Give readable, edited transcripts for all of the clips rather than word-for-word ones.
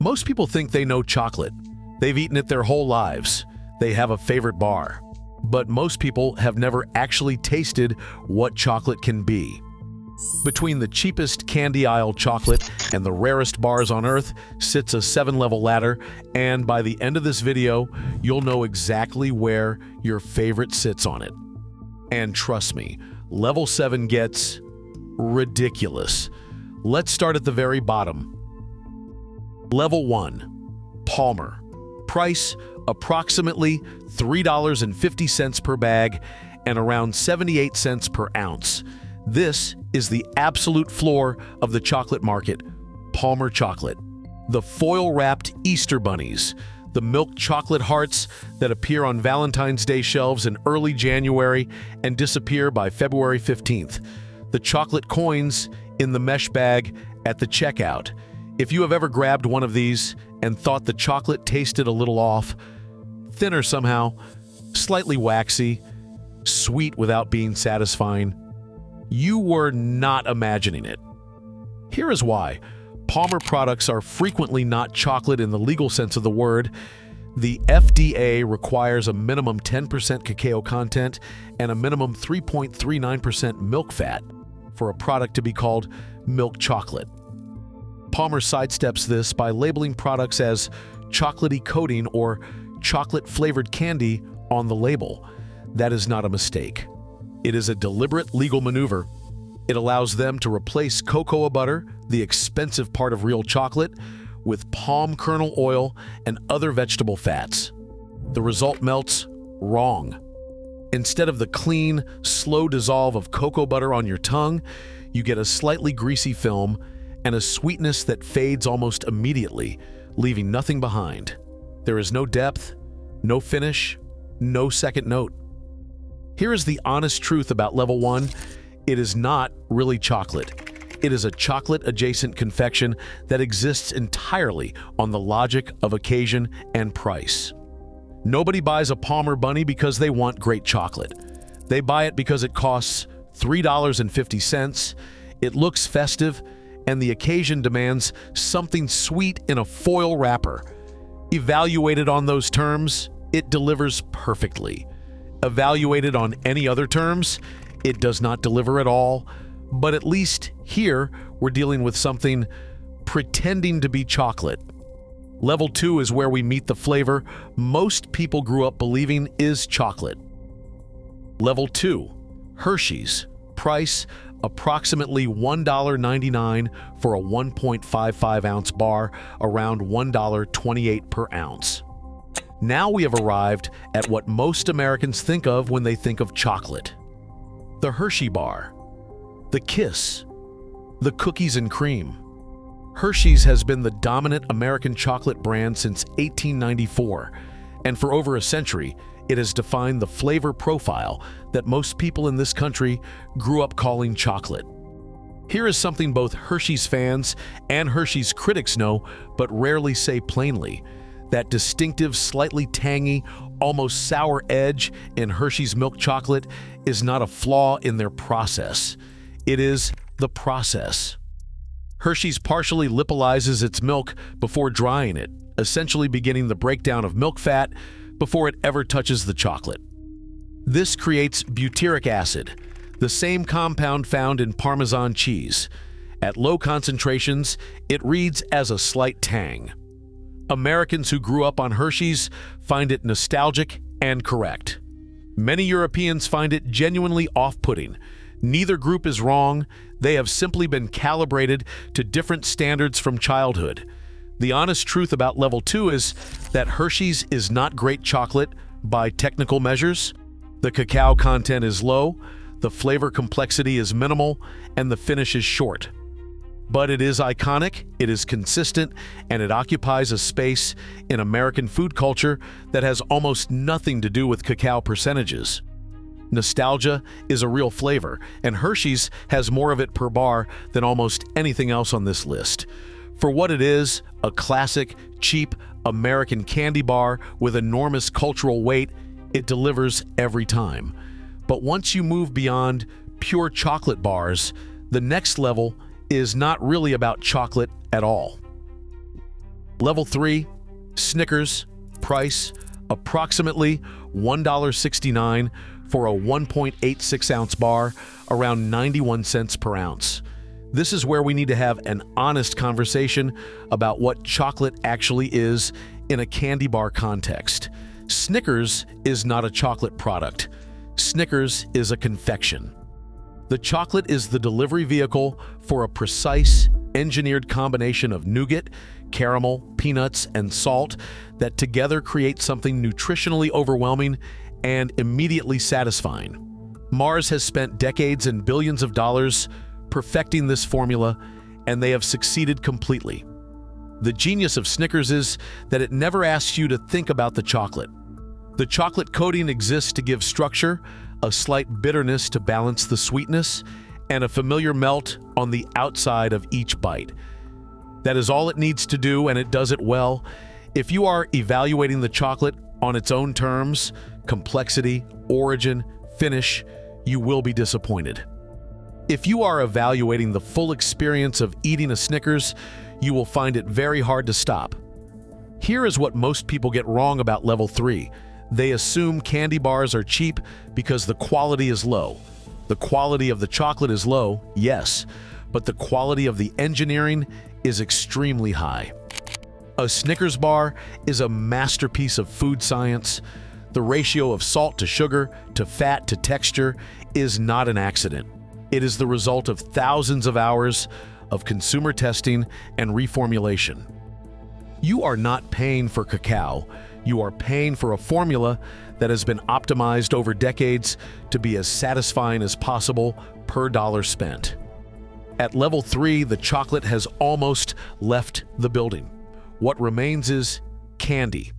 Most people think they know chocolate. They've eaten it their whole lives. They have a favorite bar. But most people have never actually tasted what chocolate can be. Between the cheapest candy aisle chocolate and the rarest bars on earth sits a 7-level ladder, and by the end of this video, you'll know exactly where your favorite sits on it. And trust me, level 7 gets ridiculous. Let's start at the very bottom. Level 1, Palmer. Price, approximately $3.50 per bag and around 78 cents per ounce. This is the absolute floor of the chocolate market, Palmer chocolate. The foil-wrapped Easter bunnies, the milk chocolate hearts that appear on Valentine's Day shelves in early January and disappear by February 15th. The chocolate coins in the mesh bag at the checkout. If you have ever grabbed one of these and thought the chocolate tasted a little off, thinner somehow, slightly waxy, sweet without being satisfying, you were not imagining it. Here is why. Palmer products are frequently not chocolate in the legal sense of the word. The FDA requires a minimum 10% cacao content and a minimum 3.39% milk fat for a product to be called milk chocolate. Palmer sidesteps this by labeling products as chocolatey coating or chocolate-flavored candy on the label. That is not a mistake. It is a deliberate legal maneuver. It allows them to replace cocoa butter, the expensive part of real chocolate, with palm kernel oil and other vegetable fats. The result melts wrong. Instead of the clean, slow dissolve of cocoa butter on your tongue, you get a slightly greasy film and a sweetness that fades almost immediately, leaving nothing behind. There is no depth, no finish, no second note. Here is the honest truth about level 1. It is not really chocolate. It is a chocolate-adjacent confection that exists entirely on the logic of occasion and price. Nobody buys a Palmer bunny because they want great chocolate. They buy it because it costs $3.50, it looks festive, and the occasion demands something sweet in a foil wrapper. Evaluated on those terms, it delivers perfectly. Evaluated on any other terms, it does not deliver at all, but at least here we're dealing with something pretending to be chocolate. Level 2 is where we meet the flavor most people grew up believing is chocolate. Level 2, Hershey's. Price, approximately $1.99 for a 1.55-ounce bar, around $1.28 per ounce. Now we have arrived at what most Americans think of when they think of chocolate. The Hershey bar, the Kiss, the cookies and cream. Hershey's has been the dominant American chocolate brand since 1894, and for over a century, it has defined the flavor profile that most people in this country grew up calling chocolate. Here is something both Hershey's fans and Hershey's critics know, but rarely say plainly. That distinctive, slightly tangy, almost sour edge in Hershey's milk chocolate is not a flaw in their process. It is the process. Hershey's partially lipolyzes its milk before drying it, essentially beginning the breakdown of milk fat before it ever touches the chocolate. This creates butyric acid, the same compound found in Parmesan cheese. At low concentrations, it reads as a slight tang. Americans who grew up on Hershey's find it nostalgic and correct. Many Europeans find it genuinely off-putting. Neither group is wrong. They have simply been calibrated to different standards from childhood. The honest truth about level 2 is that Hershey's is not great chocolate by technical measures. The cacao content is low, the flavor complexity is minimal, and the finish is short. But it is iconic, it is consistent, and it occupies a space in American food culture that has almost nothing to do with cacao percentages. Nostalgia is a real flavor, and Hershey's has more of it per bar than almost anything else on this list. For what it is, a classic, cheap American candy bar with enormous cultural weight, it delivers every time. But once you move beyond pure chocolate bars, the next level is not really about chocolate at all. Level 3, Snickers, price approximately $1.69 for a 1.86 ounce bar, around 91 cents per ounce. This is where we need to have an honest conversation about what chocolate actually is in a candy bar context. Snickers is not a chocolate product. Snickers is a confection. The chocolate is the delivery vehicle for a precise, engineered combination of nougat, caramel, peanuts, and salt that together create something nutritionally overwhelming and immediately satisfying. Mars has spent decades and billions of dollars perfecting this formula, and they have succeeded completely. The genius of Snickers is that it never asks you to think about the chocolate. The chocolate coating exists to give structure, a slight bitterness to balance the sweetness, and a familiar melt on the outside of each bite. That is all it needs to do, and it does it well. If you are evaluating the chocolate on its own terms, complexity, origin, finish, you will be disappointed. If you are evaluating the full experience of eating a Snickers, you will find it very hard to stop. Here is what most people get wrong about Level 3. They assume candy bars are cheap because the quality is low. The quality of the chocolate is low, yes, but the quality of the engineering is extremely high. A Snickers bar is a masterpiece of food science. The ratio of salt to sugar, to fat to texture is not an accident. It is the result of thousands of hours of consumer testing and reformulation. You are not paying for cacao. You are paying for a formula that has been optimized over decades to be as satisfying as possible per dollar spent. At Level 3, the chocolate has almost left the building. What remains is candy,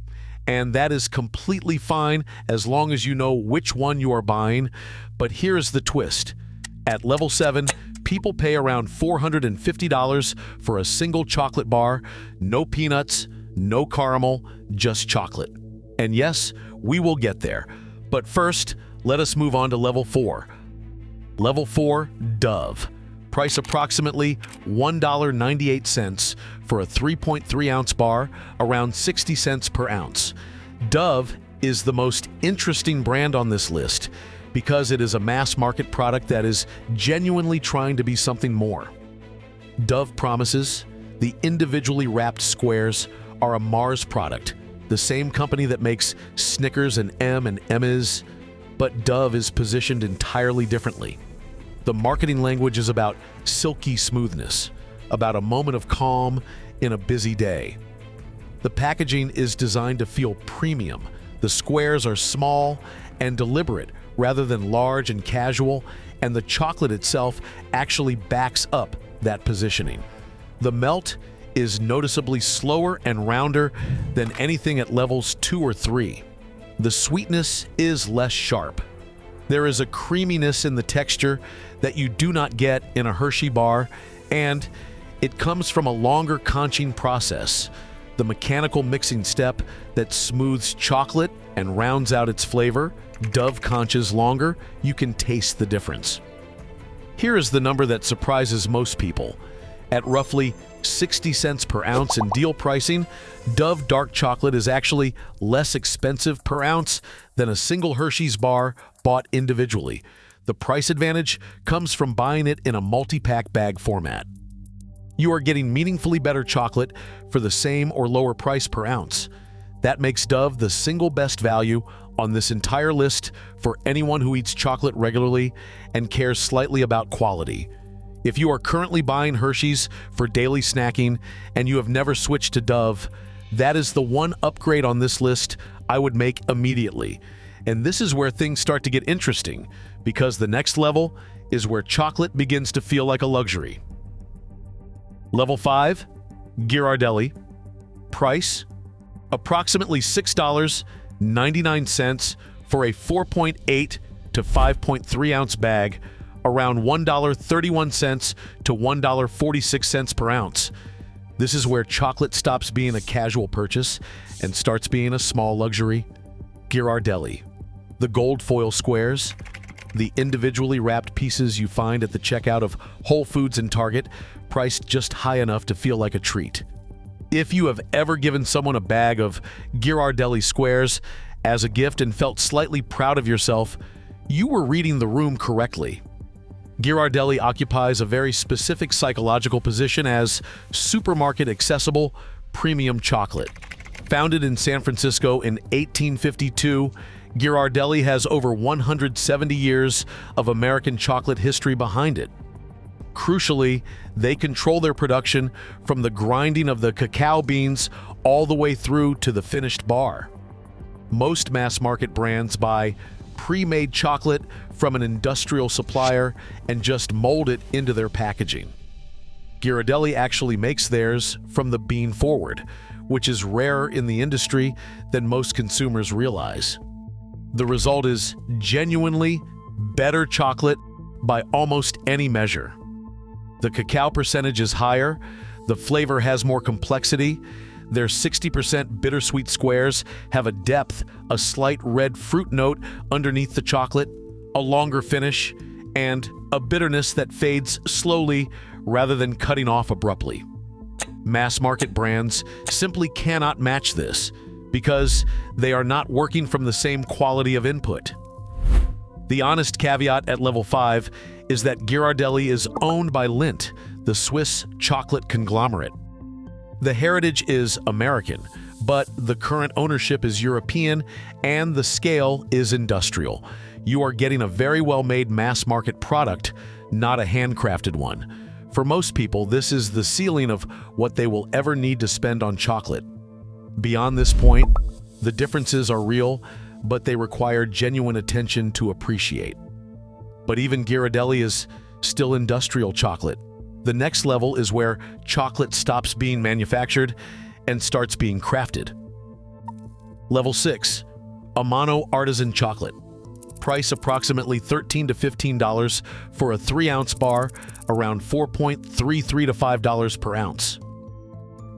and that is completely fine as long as you know which one you are buying. But here's the twist. At Level 7, people pay around $450 for a single chocolate bar, no peanuts, no caramel, just chocolate. And yes, we will get there. But first, let us move on to Level 4. Level 4, Dove. Price approximately $1.98 for a 3.3 ounce bar, around 60 cents per ounce. Dove is the most interesting brand on this list because it is a mass market product that is genuinely trying to be something more. Dove promises the individually wrapped squares are a Mars product, the same company that makes Snickers and M&M's, but Dove is positioned entirely differently. The marketing language is about silky smoothness, about a moment of calm in a busy day. The packaging is designed to feel premium. The squares are small and deliberate rather than large and casual, and the chocolate itself actually backs up that positioning. The melt is noticeably slower and rounder than anything at levels 2 or 3. The sweetness is less sharp. There is a creaminess in the texture that you do not get in a Hershey bar, and it comes from a longer conching process, the mechanical mixing step that smooths chocolate and rounds out its flavor. Dove conches longer, you can taste the difference. Here is the number that surprises most people. At roughly 60 cents per ounce in deal pricing, Dove dark chocolate is actually less expensive per ounce than a single Hershey's bar bought individually. The price advantage comes from buying it in a multi-pack bag format. You are getting meaningfully better chocolate for the same or lower price per ounce. That makes Dove the single best value on this entire list for anyone who eats chocolate regularly and cares slightly about quality. If you are currently buying Hershey's for daily snacking and you have never switched to Dove, that is the one upgrade on this list I would make immediately. And this is where things start to get interesting, because the next level is where chocolate begins to feel like a luxury. Level 5, Ghirardelli. Price, approximately $6.99 for a 4.8 to 5.3 ounce bag, around $1.31 to $1.46 per ounce. This is where chocolate stops being a casual purchase and starts being a small luxury. Ghirardelli. The gold foil squares, the individually wrapped pieces you find at the checkout of Whole Foods and Target, priced just high enough to feel like a treat. If you have ever given someone a bag of Ghirardelli squares as a gift and felt slightly proud of yourself, you were reading the room correctly. Ghirardelli occupies a very specific psychological position as supermarket accessible premium chocolate. Founded in San Francisco in 1852, Ghirardelli has over 170 years of American chocolate history behind it. Crucially, they control their production from the grinding of the cacao beans all the way through to the finished bar. Most mass-market brands buy pre-made chocolate from an industrial supplier and just mold it into their packaging. Ghirardelli actually makes theirs from the bean forward, which is rarer in the industry than most consumers realize. The result is genuinely better chocolate by almost any measure. The cacao percentage is higher, the flavor has more complexity, their 60% bittersweet squares have a depth, a slight red fruit note underneath the chocolate, a longer finish, and a bitterness that fades slowly rather than cutting off abruptly. Mass-market brands simply cannot match this because they are not working from the same quality of input. The honest caveat at level 5 is that Ghirardelli is owned by Lindt, the Swiss chocolate conglomerate. The heritage is American, but the current ownership is European and the scale is industrial. You are getting a very well-made mass-market product, not a handcrafted one. For most people, this is the ceiling of what they will ever need to spend on chocolate. Beyond this point, the differences are real, but they require genuine attention to appreciate. But even Ghirardelli is still industrial chocolate. The next level is where chocolate stops being manufactured and starts being crafted. Level 6. Amano Artisan Chocolate. Price approximately $13 to $15 for a 3-ounce bar, around $4.33 to $5 per ounce.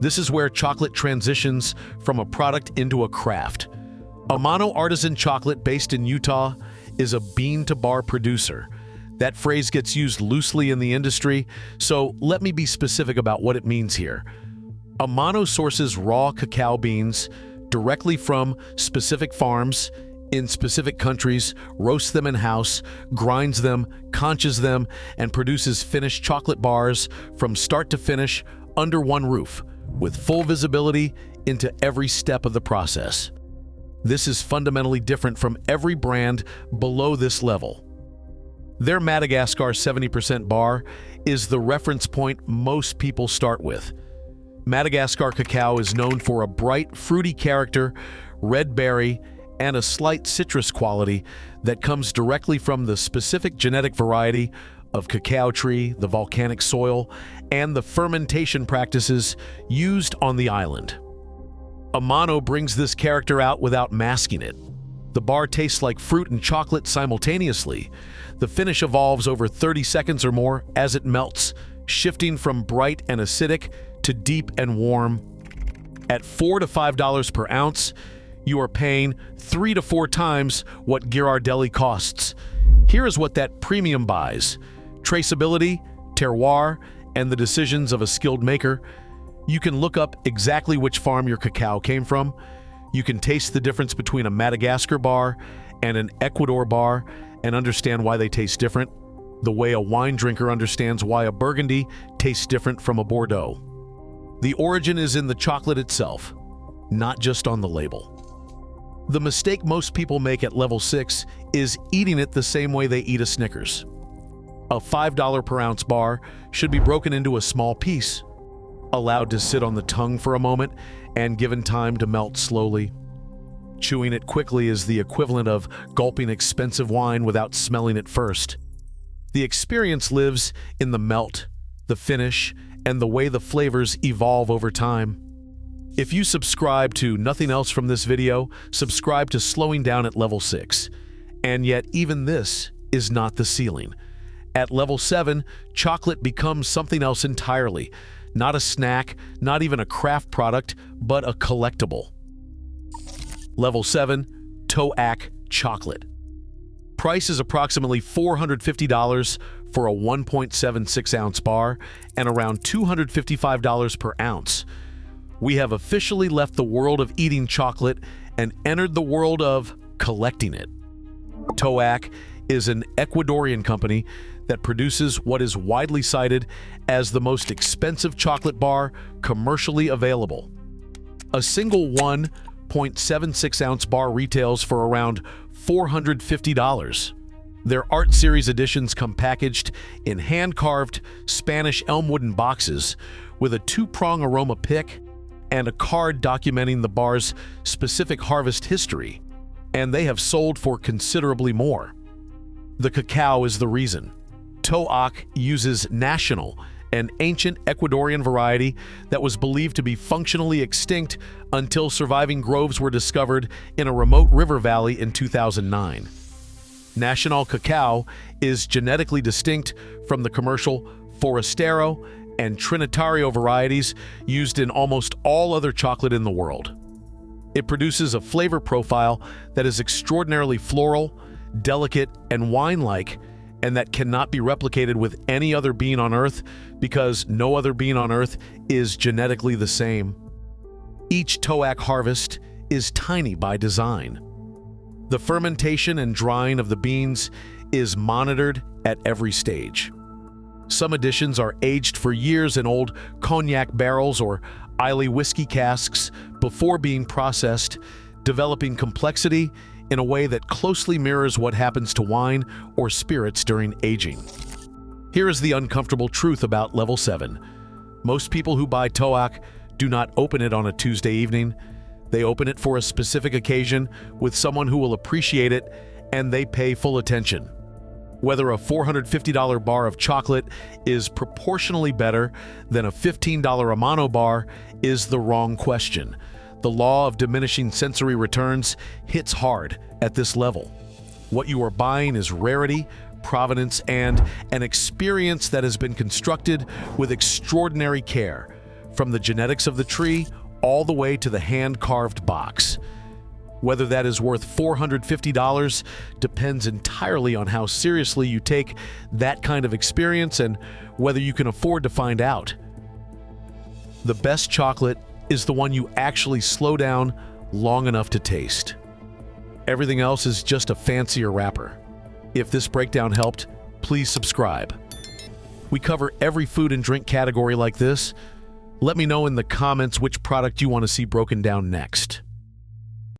This is where chocolate transitions from a product into a craft. Amano Artisan Chocolate, based in Utah, is a bean-to-bar producer. That phrase gets used loosely in the industry, so let me be specific about what it means here. Amano sources raw cacao beans directly from specific farms in specific countries, roasts them in-house, grinds them, conches them, and produces finished chocolate bars from start to finish under one roof, with full visibility into every step of the process. This is fundamentally different from every brand below this level. Their Madagascar 70% bar is the reference point most people start with. Madagascar cacao is known for a bright, fruity character, red berry, and a slight citrus quality that comes directly from the specific genetic variety of cacao tree, the volcanic soil, and the fermentation practices used on the island. Amano brings this character out without masking it. The bar tastes like fruit and chocolate simultaneously. The finish evolves over 30 seconds or more as it melts, shifting from bright and acidic to deep and warm. At $4 to $5 per ounce, you are paying 3 to 4 times what Ghirardelli costs. Here is what that premium buys: traceability, terroir, and the decisions of a skilled maker. You can look up exactly which farm your cacao came from. You can taste the difference between a Madagascar bar and an Ecuador bar and understand why they taste different, the way a wine drinker understands why a Burgundy tastes different from a Bordeaux. The origin is in the chocolate itself, not just on the label. The mistake most people make at level 6 is eating it the same way they eat a Snickers. A $5 per ounce bar should be broken into a small piece, allowed to sit on the tongue for a moment, and given time to melt slowly. Chewing it quickly is the equivalent of gulping expensive wine without smelling it first. The experience lives in the melt, the finish, and the way the flavors evolve over time. If you subscribe to nothing else from this video, subscribe to Slowing Down at level 6. And yet even this is not the ceiling. At level 7, chocolate becomes something else entirely. Not a snack, not even a craft product, but a collectible. Level 7, Toac Chocolate. Price is approximately $450 for a 1.76 ounce bar and around $255 per ounce. We have officially left the world of eating chocolate and entered the world of collecting it. Toac is an Ecuadorian company that produces what is widely cited as the most expensive chocolate bar commercially available. A single 1.76-ounce bar retails for around $450. Their Art Series editions come packaged in hand-carved Spanish elm wooden boxes with a two-prong aroma pick and a card documenting the bar's specific harvest history, and they have sold for considerably more. The cacao is the reason. Toac uses National, an ancient Ecuadorian variety that was believed to be functionally extinct until surviving groves were discovered in a remote river valley in 2009. National cacao is genetically distinct from the commercial Forastero and Trinitario varieties used in almost all other chocolate in the world. It produces a flavor profile that is extraordinarily floral, delicate, and wine-like, and that cannot be replicated with any other bean on Earth because no other bean on Earth is genetically the same. Each Toac harvest is tiny by design. The fermentation and drying of the beans is monitored at every stage. Some editions are aged for years in old cognac barrels or Islay whiskey casks before being processed, developing complexity in a way that closely mirrors what happens to wine or spirits during aging. Here is the uncomfortable truth about Level 7. Most people who buy Toac do not open it on a Tuesday evening. They open it for a specific occasion with someone who will appreciate it, and they pay full attention. Whether a $450 bar of chocolate is proportionally better than a $15 Amano bar is the wrong question. The law of diminishing sensory returns hits hard at this level. What you are buying is rarity, provenance, and an experience that has been constructed with extraordinary care, from the genetics of the tree all the way to the hand-carved box. Whether that is worth $450 depends entirely on how seriously you take that kind of experience and whether you can afford to find out. The best chocolate is the one you actually slow down long enough to taste. Everything else is just a fancier wrapper. If this breakdown helped, please subscribe. We cover every food and drink category like this. Let me know in the comments which product you want to see broken down next.